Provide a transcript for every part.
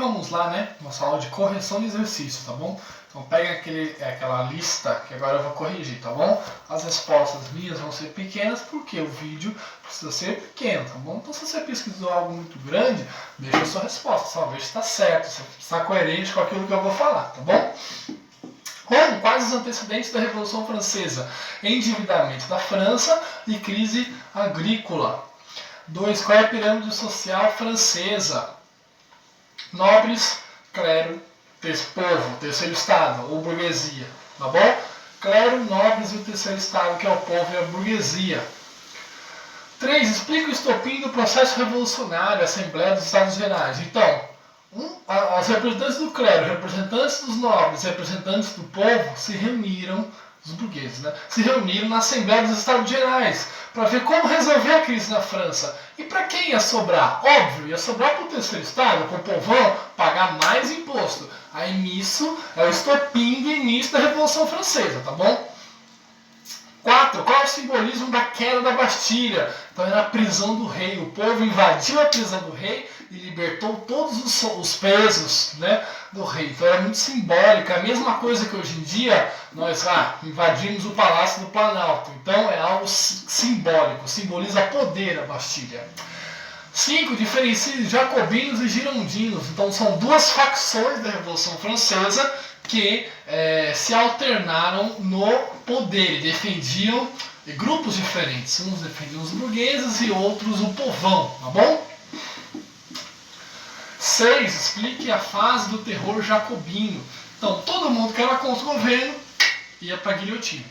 vamos lá, né? Nossa aula de correção de exercício, tá bom? Então pega aquela lista que agora eu vou corrigir, tá bom? As respostas minhas vão ser pequenas porque o vídeo precisa ser pequeno, tá bom? Então se você pesquisou algo muito grande, deixa a sua resposta, só veja se está certo, se está coerente com aquilo que eu vou falar, tá bom? 1. Quais os antecedentes da Revolução Francesa? Endividamento da França e crise agrícola. 2. Qual é a pirâmide social francesa? Nobres, clero, povo, terceiro estado, ou burguesia, tá bom? Clero, nobres e o terceiro estado, que é o povo e a burguesia. 3. Explica o estopim do processo revolucionário, Assembleia dos Estados Gerais. Então, os representantes do clero, representantes dos nobres, representantes do povo se reuniram, os burgueses, né? Se reuniram na Assembleia dos Estados Gerais para ver como resolver a crise na França. E para quem ia sobrar? Óbvio, ia sobrar para o terceiro estado, para o povão, pagar mais imposto. Aí nisso é o estopim do início da Revolução Francesa, tá bom? 4. Qual é o simbolismo da queda da Bastilha? Então era a prisão do rei. O povo invadiu a prisão do rei e libertou todos os presos, né, do rei. Então era muito simbólica. A mesma coisa que hoje em dia nós invadimos o Palácio do Planalto. Então é algo simbólico. Simboliza poder a Bastilha. 5. Diferencia jacobinos e girondinos. Então são duas facções da Revolução Francesa que se alternaram no poder e defendiam grupos diferentes. Uns defendiam os burgueses e outros o povão, tá bom? 6. Explique a fase do terror jacobino. Então, todo mundo que era contra o governo ia para a guilhotina.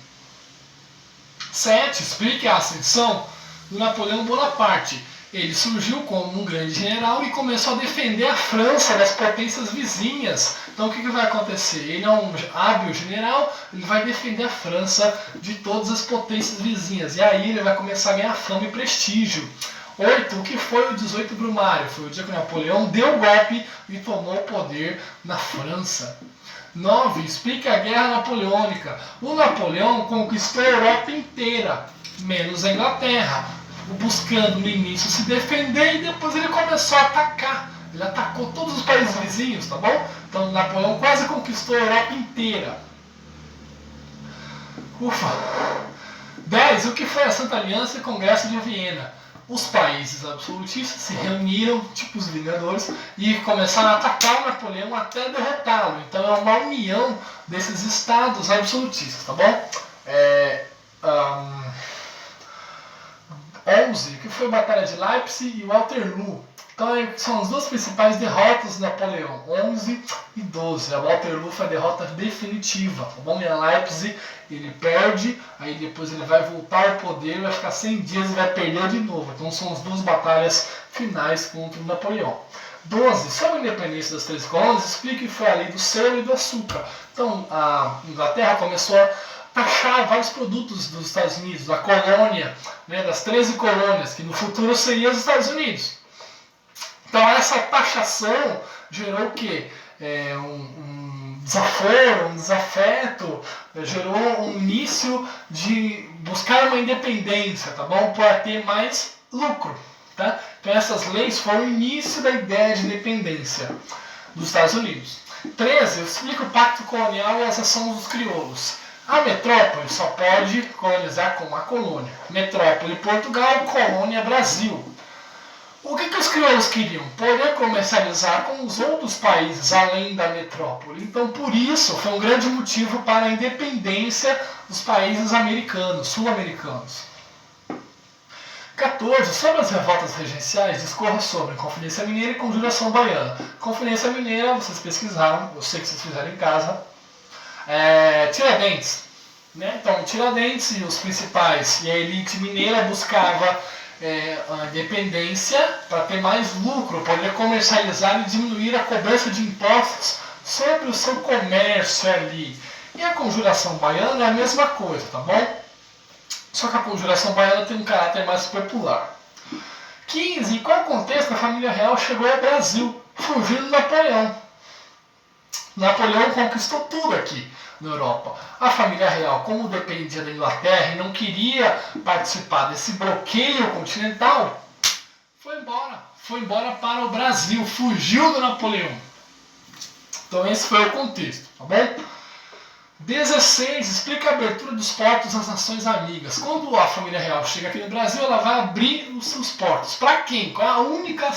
7. Explique a ascensão do Napoleão Bonaparte. Ele surgiu como um grande general e começou a defender a França das potências vizinhas. Então o que vai acontecer? Ele é um hábil general, ele vai defender a França de todas as potências vizinhas. E aí ele vai começar a ganhar fama e prestígio. 8. O que foi o 18 Brumário? Foi o dia que Napoleão deu o golpe e tomou o poder na França. 9. Explica a Guerra Napoleônica. O Napoleão conquistou a Europa inteira, menos a Inglaterra, buscando no início se defender e depois ele começou a atacar. Ele atacou todos os países vizinhos, tá bom? Então Napoleão quase conquistou a Europa inteira. Ufa! 10. O que foi a Santa Aliança e Congresso de Viena? Os países absolutistas se reuniram, tipo os Vingadores, e começaram a atacar o Napoleão até derrotá-lo. Então é uma união desses estados absolutistas, tá bom? 11. Que foi a Batalha de Leipzig e Waterloo. Então são as duas principais derrotas de Napoleão, 11 e 12. A Waterloo foi a derrota definitiva, tá bom? E a Leipzig ele perde, aí depois ele vai voltar ao poder, vai ficar 100 dias e vai perder de novo. Então são as duas batalhas finais contra o Napoleão. 12. Sobre a independência das 13 colônias, explique que foi a lei do selo e do açúcar. Então a Inglaterra começou a taxar vários produtos dos Estados Unidos, da colônia, né, das 13 colônias, que no futuro seriam os Estados Unidos. Então essa taxação gerou o quê? Um desaforo, um desafeto, gerou um início de buscar uma independência, tá bom? Para ter mais lucro, tá? Então essas leis foram o início da ideia de independência dos Estados Unidos. 13. Explica o pacto colonial e as ações dos crioulos. A metrópole só pode colonizar com uma colônia. Metrópole Portugal, colônia Brasil. O que os crioulos queriam? Poder comercializar com os outros países além da metrópole. Então, por isso, foi um grande motivo para a independência dos países americanos, sul-americanos. 14. Sobre as revoltas regenciais, discorra sobre Conferência Mineira e Conjuração Baiana. Conferência Mineira, vocês pesquisaram, eu sei que vocês fizeram em casa. Tiradentes. Né? Então, Tiradentes e os principais e a elite mineira buscava a independência para ter mais lucro, poder comercializar e diminuir a cobrança de impostos sobre o seu comércio ali. E a Conjuração Baiana é a mesma coisa, tá bom? Só que a Conjuração Baiana tem um caráter mais popular. 15. Em qual contexto a família real chegou ao Brasil, fugindo do Napoleão? Napoleão conquistou tudo aqui na Europa. A família real, como dependia da Inglaterra e não queria participar desse bloqueio continental, foi embora para o Brasil, fugiu do Napoleão. Então esse foi o contexto, tá bom? 16. Explica a abertura dos portos às nações amigas. Quando a família real chega aqui no Brasil, ela vai abrir os seus portos. Para quem? Qual é a única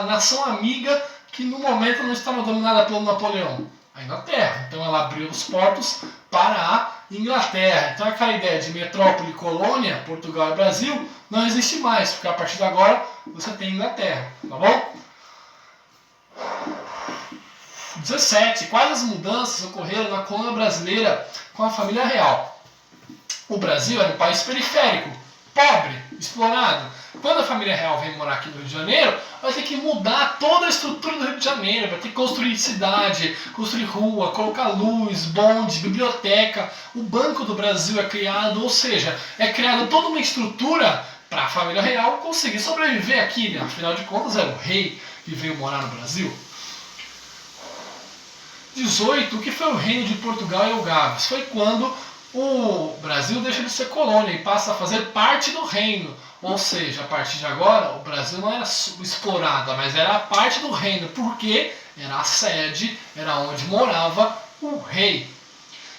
nação amiga que no momento não estava dominada pelo Napoleão? A Inglaterra. Então ela abriu os portos para a Inglaterra. Então aquela ideia de metrópole e colônia, Portugal e Brasil, não existe mais, porque a partir de agora você tem Inglaterra, tá bom? 17. Quais as mudanças ocorreram na colônia brasileira com a família real? O Brasil era um país periférico, pobre, explorado. Quando a família real vem morar aqui no Rio de Janeiro, vai ter que mudar toda a estrutura do Rio de Janeiro, vai ter que construir cidade, construir rua, colocar luz, bonde, biblioteca. O Banco do Brasil é criado, ou seja, é criada toda uma estrutura para a família real conseguir sobreviver aqui, né? Afinal de contas, era o rei que veio morar no Brasil. 18. O que foi o reino de Portugal e Algarves? Foi quando o Brasil deixa de ser colônia e passa a fazer parte do reino. Ou seja, a partir de agora, o Brasil não era explorado, mas era parte do reino, porque era a sede, era onde morava o rei.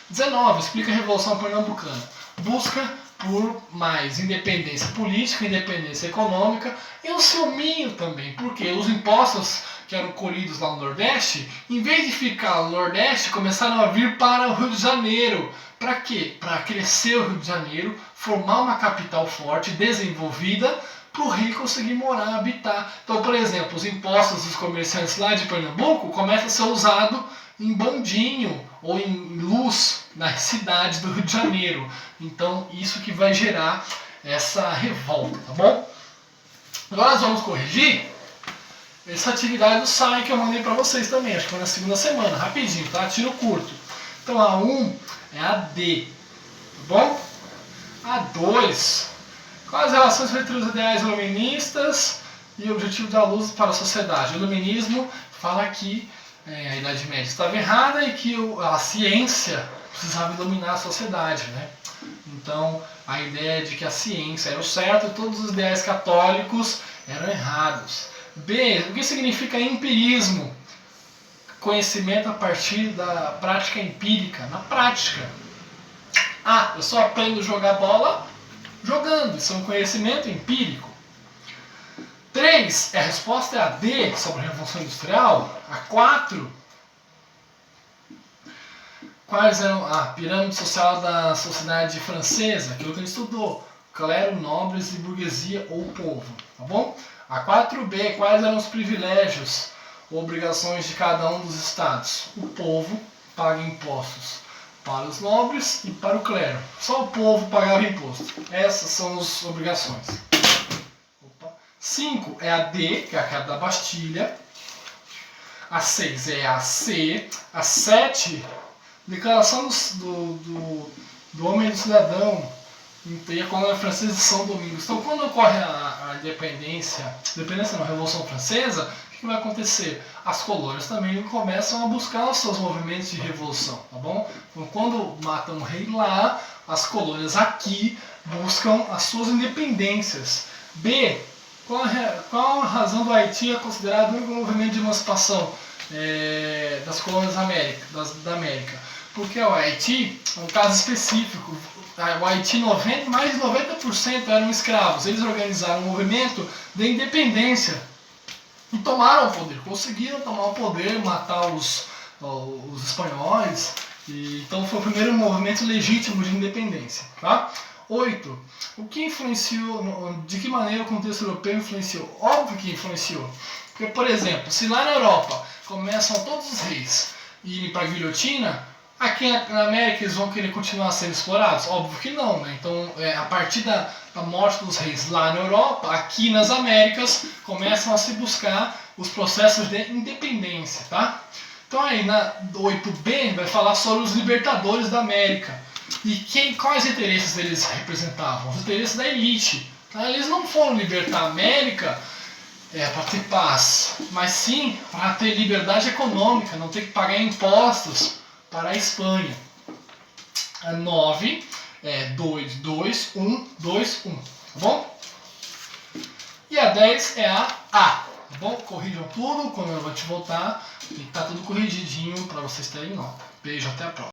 19. Explica a Revolução Pernambucana. Busca por mais independência política, independência econômica e o ciúminho também, porque os impostos que eram colhidos lá no Nordeste, em vez de ficar no Nordeste, começaram a vir para o Rio de Janeiro. Para quê? Para crescer o Rio de Janeiro, formar uma capital forte, desenvolvida, para o rei conseguir morar, habitar. Então, por exemplo, os impostos dos comerciantes lá de Pernambuco começam a ser usados em bondinho ou em luz nas cidades do Rio de Janeiro. Então, isso que vai gerar essa revolta, tá bom? Agora nós vamos corrigir essa atividade do SAI que eu mandei para vocês também, acho que foi na segunda semana, rapidinho, tá? Tiro curto. Então a 1 é a D, tá bom? A 2, quais as relações entre os ideais iluministas e o objetivo da luz para a sociedade? O iluminismo fala que a Idade Média estava errada e que a ciência precisava iluminar a sociedade, né? Então a ideia de que a ciência era o certo e todos os ideais católicos eram errados. B. O que significa empirismo? Conhecimento a partir da prática empírica. Na prática. A. Eu só aprendo a jogar bola jogando. Isso é um conhecimento empírico. 3. A resposta é a D, sobre a Revolução Industrial. A 4. Quais eram a pirâmide social da sociedade francesa? Aquilo que a gente estudou. Clero, nobres e burguesia ou povo. Tá bom? A 4B, quais eram os privilégios ou obrigações de cada um dos estados? O povo paga impostos para os nobres e para o clero. Só o povo pagava imposto. Essas são as obrigações. 5 é a D, que é a queda da Bastilha. A 6 é a C. A 7, Declaração do Homem e do Cidadão e a colônia francesa de São Domingos. Então, quando ocorre a independência não, a Revolução Francesa, o que vai acontecer? As colônias também começam a buscar os seus movimentos de revolução, tá bom? Então, quando matam o rei lá, as colônias aqui buscam as suas independências. B. Qual a razão do Haiti é considerado o único movimento de emancipação das colônias da América? Porque o Haiti é um caso específico. O Haiti, mais de 90% eram escravos. Eles organizaram um movimento de independência e tomaram o poder. Conseguiram tomar o poder, matar os espanhóis. Então foi o primeiro movimento legítimo de independência. Tá? 8. O que influenciou, de que maneira o contexto europeu influenciou? Óbvio que influenciou. Porque, por exemplo, se lá na Europa começam todos os reis irem para a guilhotina, aqui na América eles vão querer continuar sendo explorados? Óbvio que não, né? Então, a partir da morte dos reis lá na Europa, aqui nas Américas, começam a se buscar os processos de independência, tá? Então aí, na 8B, vai falar sobre os libertadores da América. E quais interesses eles representavam? Os interesses da elite. Tá? Eles não foram libertar a América para ter paz, mas sim para ter liberdade econômica, não ter que pagar impostos para a Espanha. A 9 é 2, 2, 1, 2, 1. Tá bom? E a 10 é a A. tá bom? Corrijam tudo, quando eu vou te voltar, e tá tudo corrigidinho para vocês terem nota. Beijo, até a próxima.